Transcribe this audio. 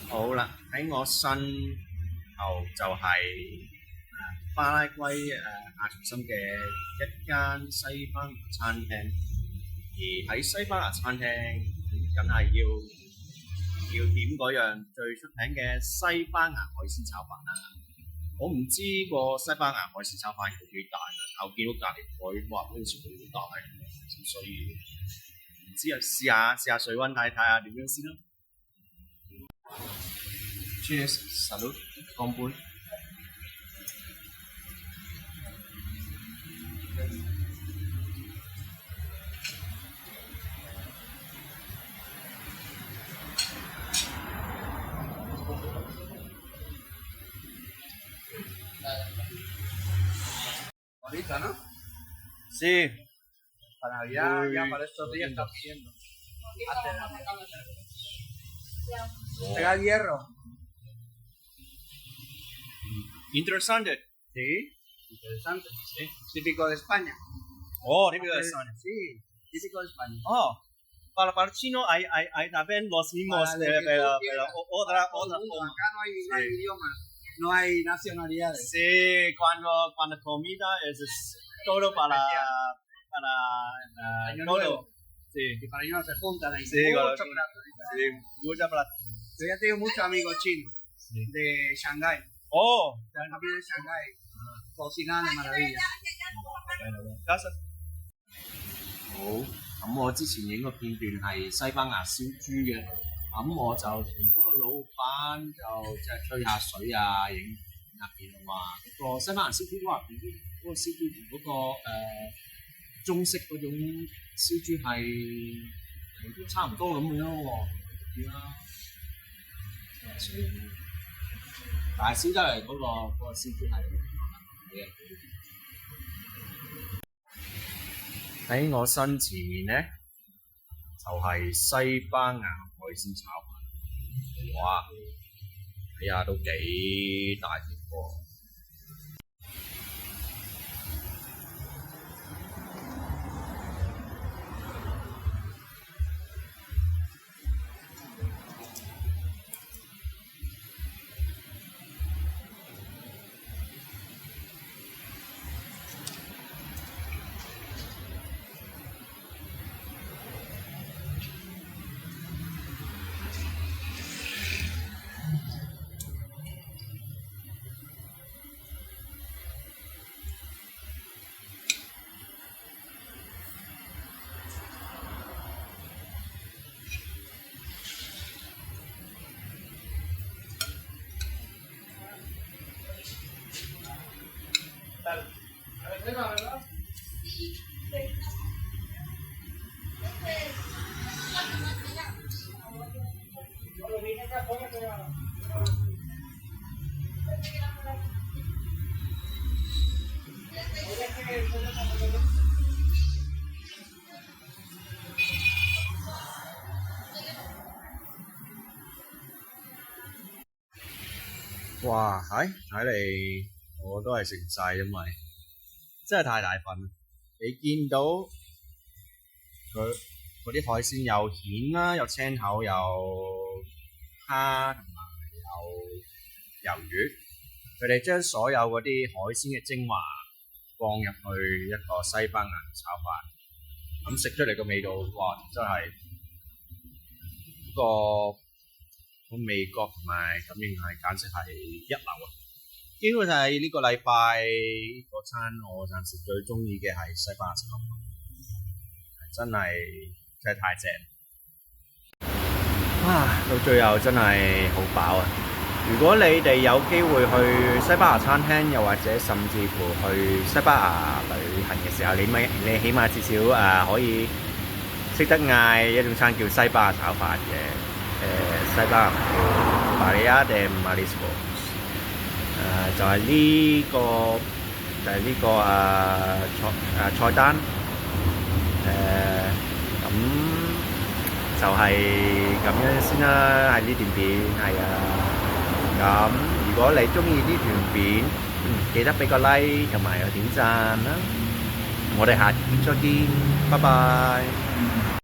好啦，喺我身後就係巴拉圭亞重心嘅一間西班牙餐廳，而喺西班牙餐廳，梗係要點嗰樣最出名嘅西班牙海鮮炒飯啦。我唔知個西班牙海鮮炒飯有幾大啊，我見到隔離台哇，好似好大咁，所以唔知啊，試下水溫睇下點樣先啦。Cheers, salud, 乾杯。Ahorita, ¿no? Sí, Para ya para estos días está pidiendo. ¿Será hierro? interesante. Sí, interesante. Sí. Típico de España. Oh, típico de España. Sí, típico de España. Oh, para chino hay también los mismos, Para lo que pero tú quieras. otra Todo el mundo. forma. Acá no hay idiomas, no hay nacionalidades. Sí, cuando comida es todo para Año todo. Nuevo. Sí, Y para ellos se juntan ahí. Sí, Mucho correcto. plato. sí, mucha plata. Yo ya tengo muchos amigos chinos Sí. de Shanghái. Oh, También de Shanghái. Cocinan de maravilla. gracias. 好，咁我之前影個片段係西班牙燒豬嘅，咁我就同嗰個老闆就即係吹下水啊，影下片啊話個西班牙燒豬話嗰個燒豬同嗰個中式嗰種燒豬係都差唔多咁樣喎，點啊？所以但係燒得嚟嗰個燒豬係嘅。喺我身前面咧，就係、西班牙海鮮炒飯。哇！睇下都幾大碟喎。哇！睇嚟我都係食唔晒，因為真係太大份啦。你見到佢嗰啲海鮮有蜆啦，有青口，有蝦同埋有魷魚。佢哋將所有嗰啲海鮮嘅精華放入去一個西班牙炒飯，咁食出嚟個味道，哇！真係嗰個味覺同埋感應係簡直係一流啊！基本上係呢個禮拜嗰餐我暫時最中意嘅係西班牙炒飯，真係太正啊！到最後真係好飽啊！如果你哋有機會去西班牙餐廳，又或者甚至乎去西班牙旅行嘅時候，你起碼至少可以識得嗌一種餐叫西班牙炒飯嘅。西班牙叫 Paella de Mariscos， 就係呢個菜單，咁就係咁樣先啦，喺呢段片係啊。咁如果你中意呢段片，記得俾個 like 同埋有點讚啦。我哋下次再見，拜拜。